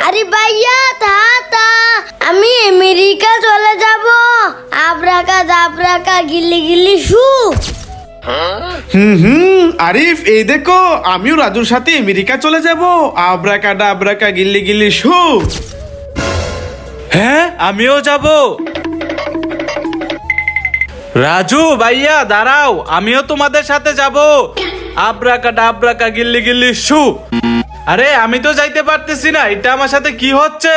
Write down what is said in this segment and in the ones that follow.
আরে ভাইয়া তা আমি আমেরিকা চলে যাব। আব্রাকা জাবরাকা গিল্লি গিল্লি শু। আরিফ এই দেখো আমিও রাজুর সাথে আমেরিকা চলে যাব। আব্রাকা ডাবরাকা গিল্লি গিল্লি শু। হ্যাঁ আমিও যাব। রাজু ভাইয়া দাঁড়াও, আমিও তোমাদের সাথে যাব। আব্রাকা ডাবরাকা গিল্লি গিল্লি শু। আরে আমি তো যাইতে পারতেছি না, এটা আমার সাথে কি হচ্ছে?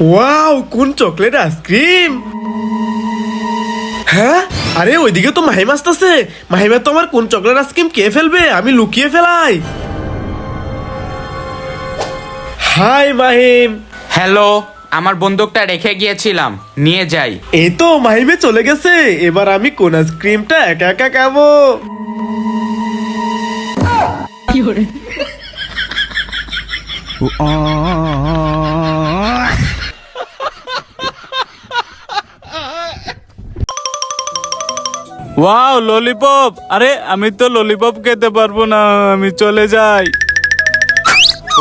ওয়াও কোন চকলেট আইসক্রিম। হ্যাঁ আরে ওইদিকে তো মাহিম আসতেছে। মাহিমা তো আমার কোন চকলেট আইসক্রিম কে ফেলবে, আমি লুকিয়ে ফেলাই। হাই মাহিম। হ্যালো, আমার বন্দুকটা রেখে গিয়েছিলাম, নিয়ে যাই। এই তো মাহিমে চলে গেছে। এবার আমি কোন আইসক্রিমটা একা একা খাবো। Wow lollipop. আরে আমি তো ললিপপ খেতে পারবো না, আমি চলে যাই।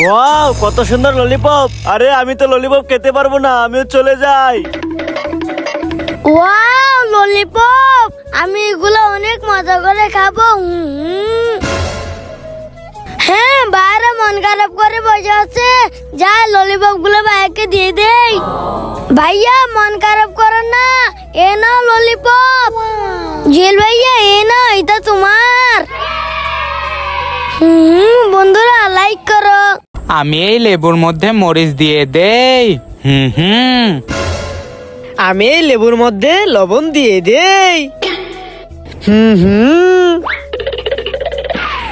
ওয়াও কত সুন্দর ললিপপ। আরে আমি তো ললিপপ খেতে পারবো না, আমিও চলে যাই। ওয়াও ললিপপ, আমি এগুলো অনেক মজা করে খাবো। হ্যাঁ বাইরে মন খারাপ করে বসে আছে, যা ললিপপ গুলো ভাইকে দিয়ে দেই। ভাইয়া মন খারাপ করো না, এ নাও ললিপপ। জেল ভাইয়া এ নাও, এটা তোমার। বন্ধুরা লাইক করো। আমি এই লেবুর মধ্যে মরিচ দিয়ে দেই। হুম। আমি এই লেবুর মধ্যে লবণ দিয়ে দেই।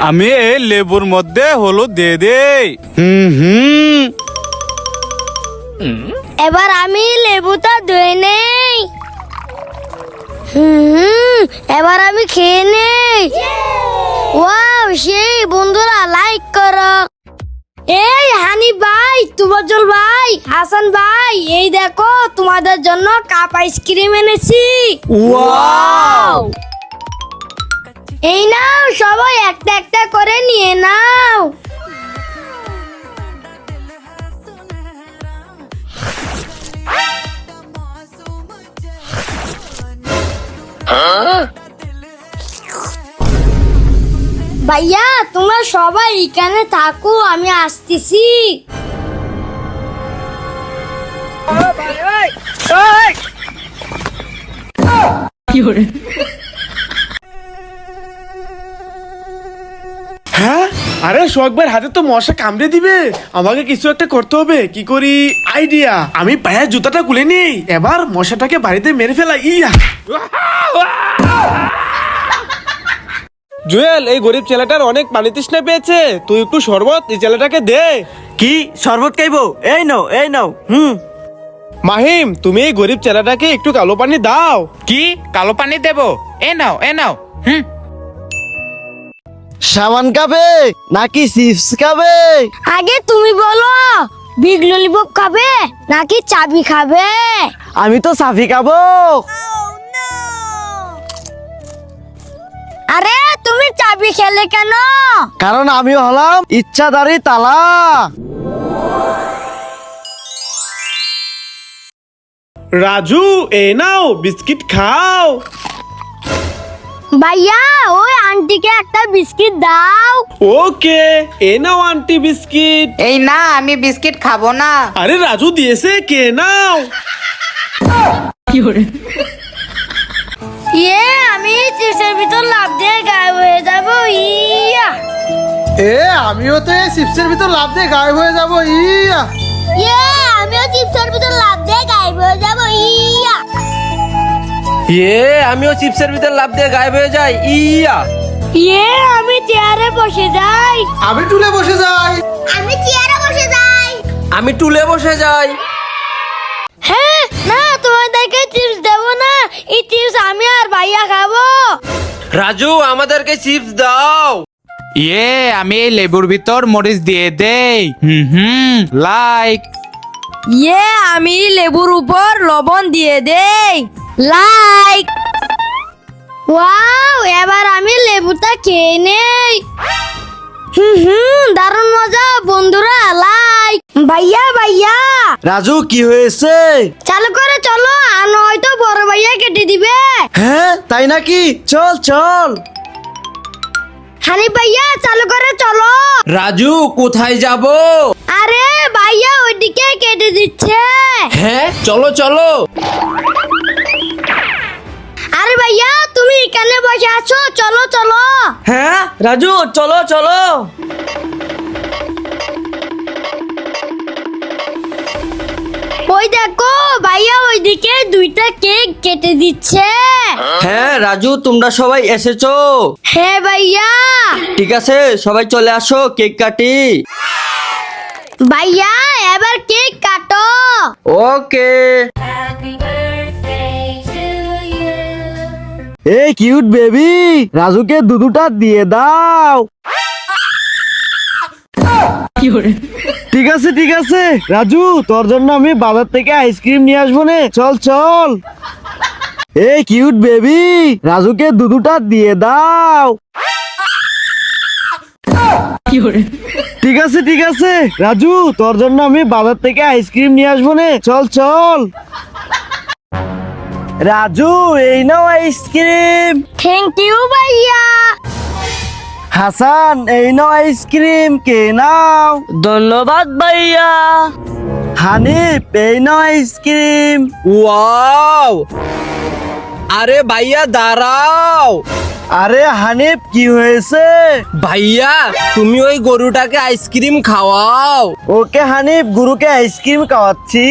আমি এই লেবুর মধ্যে হলুদ দিয়ে দেই। এবার আমি লেবুটা ধুয়ে নেই। এবার আমি খেয়ে নেই। ওয়াও সেই, বন্ধুরা লাইক করো। এই হানি ভাই, তুবজল ভাই, হাসান ভাই, এই দেখো তোমাদের জন্য কাপ আইসক্রিম এনেছি। ওয়াও এই নাও, সবাই একটা একটা করে নিয়ে নাও। ভাইয়া তোমরা সবাই এখানে থাকো, আমি আসতেছি। হ্যাঁ আরে সোহাগ ভাইয়ের হাতে তো মশা কামড়ে দিবে। আমাকে কিছু একটা করতে হবে। কি করি? আইডিয়া, আমি পায়ের জুতাটা খুলে নিই, এবার মশাটাকে বাড়িতে মেরে ফেলাই। ইয়া জুয়েল, এই গরিব ছেলেটার অনেক পানি তৃষ্ণা পেয়েছে, তুই একটু শরবত এই ছেলেটাকে দে। কি শরবত খাইবো? এই নাও। মাহিম তুমি এই গরিব ছেলেটাকে একটু কালো পানি দাও। কি কালো পানি দেব? এ নাও। সাবান খাবে নাকি চিপস খাবে? আগে তুমি বলো, বিগ ললিপপ খাবে নাকি চাবি খাবে? আমি তো সাফি খাবো। আরে তুমি চাবি খেলে কেন? কারণ আমি হলাম ইচ্ছাধারী তালা। রাজু এই নাও বিস্কিট খাও। ভাইয়া ওই আন্টিকে একটা বিস্কিট দাও। ওকে এ নাও আন্টি বিস্কিট। এই না, আমি বিস্কিট খাবো না। আরে রাজু দিয়েছে, কে নাও। ইয়ে আমি চিপসের ভিতর লাফ দিয়ে গায়েব হয়ে যাব। ইয়া আমিও তো এই চিপসের ভিতর লাফ দিয়ে গায়েব হয়ে যাবো। ইয়ে আমিও চিপসের ভিতর লাফ দিয়ে গায়েব হয়ে যাব। ইয়া আমিও চিপসের ভিতর লাফ দিয়ে গায়েব হয়ে যাই। ইয়ে আমি চেয়ারে বসে যাই। আমি টুলে বসে যাই। আমি চেয়ারে বসে যাই। আমি টুলে বসে যাই। হ্যাঁ না, তোমাদেরকে চিপস দেবো না, এই চিপস আমি আর ভাইয়া খাবো। রাজু আমাদেরকে চিপস দাও। ইয়ে আমি এই লেবুর ভিতর মরিচ দিয়ে দেই লাইক। ইয়ে আমি লেবুর উপর লবণ দিয়ে দেই লাইক। ওয়াও এবার আমি লেবুটা খেয়ে নেই। দারুণ মজা বন্ধুরা লাইক। ভাইয়া ভাইয়া রাজু কি হয়েছে? চালু করে চলো আর নয়তো বড় ভাইয়া কেটে দিবে। হ্যাঁ তাই নাকি? চল চল। হানি ভাইয়া চালু করে চলো। রাজু কোথায় যাব? আরে ভাইয়া ওইদিকে কেটে দিচ্ছে। হ্যাঁ চলো চলো। আরে ভাইয়া তুমি এখানে বসে আছো, চলো চলো। হ্যাঁ রাজু চলো চলো। ওই দেখো ভাইয়া ওইদিকে দুইটা কেক কেটে দিচ্ছে। হ্যাঁ রাজু তোমরা সবাই এসেছো? হ্যাঁ ভাইয়া। ঠিক আছে সবাই চলে আসো কেক কাটি। ভাইয়া এবার কেক কাটো। ওকে। এই কিউট বেবি রাজুকে দুধুটা দিয়ে দাও। ঠিক আছে রাজু তোর জন্য আমি বাজার থেকে আইসক্রিম নিয়ে আসবো নে, চল চল। এই কিউট বেবি রাজুকে দুধুটা দিয়ে দাও। ঠিক আছে রাজু তোর জন্য আমি বাজার থেকে আইসক্রিম নিয়ে আসবো নে, চল চল। রাজু এই নাও আইসক্রিম। থ্যাংক ইউ ভাইয়া। হাসান এই নাও আইসক্রিম, কে নাও। ধন্যবাদ ভাইয়া। হানিফ এই নাও আইসক্রিম। ওয়াও, আরে ভাইয়া দাঁড়াও। আরে হানিফ কি হয়েছে? ভাইয়া তুমি ওই গরুটাকে আইসক্রিম খাওয়াও। ওকে হানিফ গুরুকে আইসক্রিম খাওয়াচ্ছি।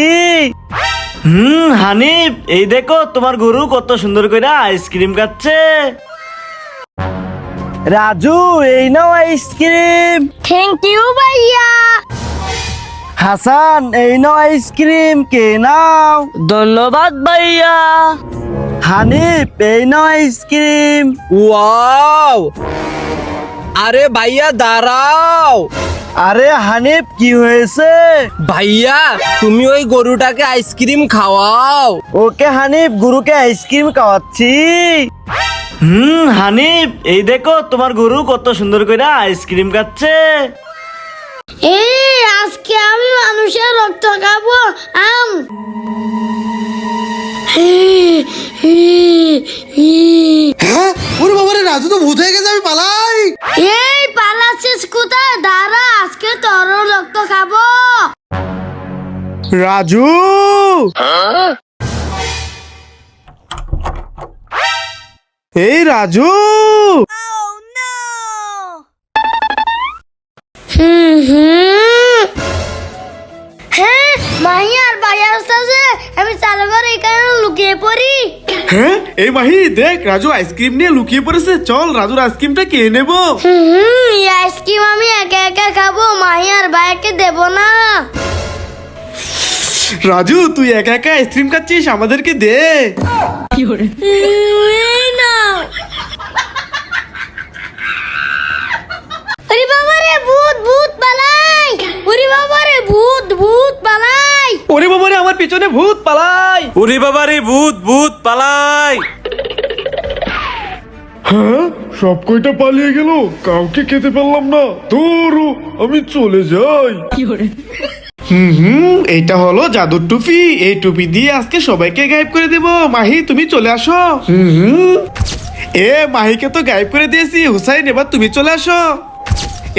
হানিফ এই দেখো তোমার গরু কত সুন্দর করে আইসক্রিম খাচ্ছে। রাজু এই নাও আইসক্রিম। থ্যাংক ইউ ভাইয়া। হাসান এই নাও আইসক্রিম, কে নাও। ধন্যবাদ ভাইয়া। হানিফ এই নাও আইসক্রিম। ওয়াও, আরে ভাইয়া দাঁড়াও। আরে হানিফ কি হয়েছে? ভাইয়া তুমি ওই গরুটাকে আইসক্রিম খাওয়াও। ওকে হানিফ গুরুকে আইসক্রিম খাওয়াচ্ছি। হানিফ এই দেখো তোমার গরু কত সুন্দর করে আইসক্রিম খাচ্ছে। এই আজকে আমি মানুষের রক্ত খাবো। আম হ্যাঁ ওরে বাবা রে, রাজু তো ভূত হয়ে গেছে, আমি পালাই। এই পালাচ্ছিস কোথায়? দাঁড়া আজকে তোর রক্ত খাবো। রাজু এই রাজু, হ্যাঁ মাহি আর ভাইয়ার সাথে আমি চালু করে এখানে লুকিয়ে পড়ি। হ্যাঁ এই মাহি দেখ রাজু আইসক্রিম নিয়ে লুকিয়ে পড়েছে, চল রাজুর আইসক্রিমটা কে নেবো। এই আইসক্রিম আমি একা একা খাবো, মাহি আর ভাইয়াকে দেবো না। রাজু তুই একা একা আইসক্রিম খাচ্ছিস, আমাদেরকে দে। এই নাও। আরে বাবা রে ভূত ভূত পালাই। ওরে বাবা রে ভূত ভূত পালাই। ওরে বাবা রে আমার পিছনে ভূত, পালাই। ওরে বাবা রে ভূত ভূত পালাই। হ্যাঁ সব কয়টা পালিয়ে গেল, কাউকে খেতে পারলাম না। তোরও আমি চলে যাই। এইটা হলো জাদুর টুপি, এই টুপি দিয়ে আজকে সবাইকে গায়েব করে দেব। মাহি তুমি চলে আসো। এ মাহিকে তো গায়েব করে দিয়েছি, হুসাইন এবার তুমি চলে আসো।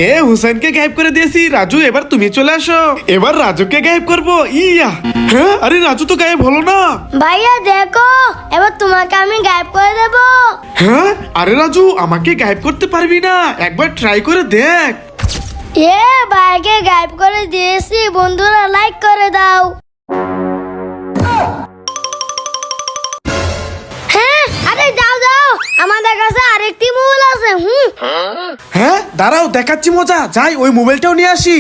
এ হুসাইনকে গায়েব করে দিয়েছি, রাজু এবার তুমি চলে আসো। এবার রাজুকে গায়েব করবো। ইয়া হ্যাঁ, আরে রাজু তো গায়েব হলো না। ভাইয়া দেখো এবার তোমাকে আমি গায়েব করে দেব। হ্যাঁ আরে রাজু আমাকে গায়েব করতে পারবি না, একবার ট্রাই করে দেখ। এ ভাইকে গায়েব করে দিয়েছি, বন্ধুরা লাইক করে দাও। হ্যাঁ আরে যাও যাও, আমাদের কাছে আরেকটি মোবাইল আছে। হ্যাঁ দাঁড়াও দেখাচ্ছি মজা, যাই ওই মোবাইলটাও নিয়ে আসি।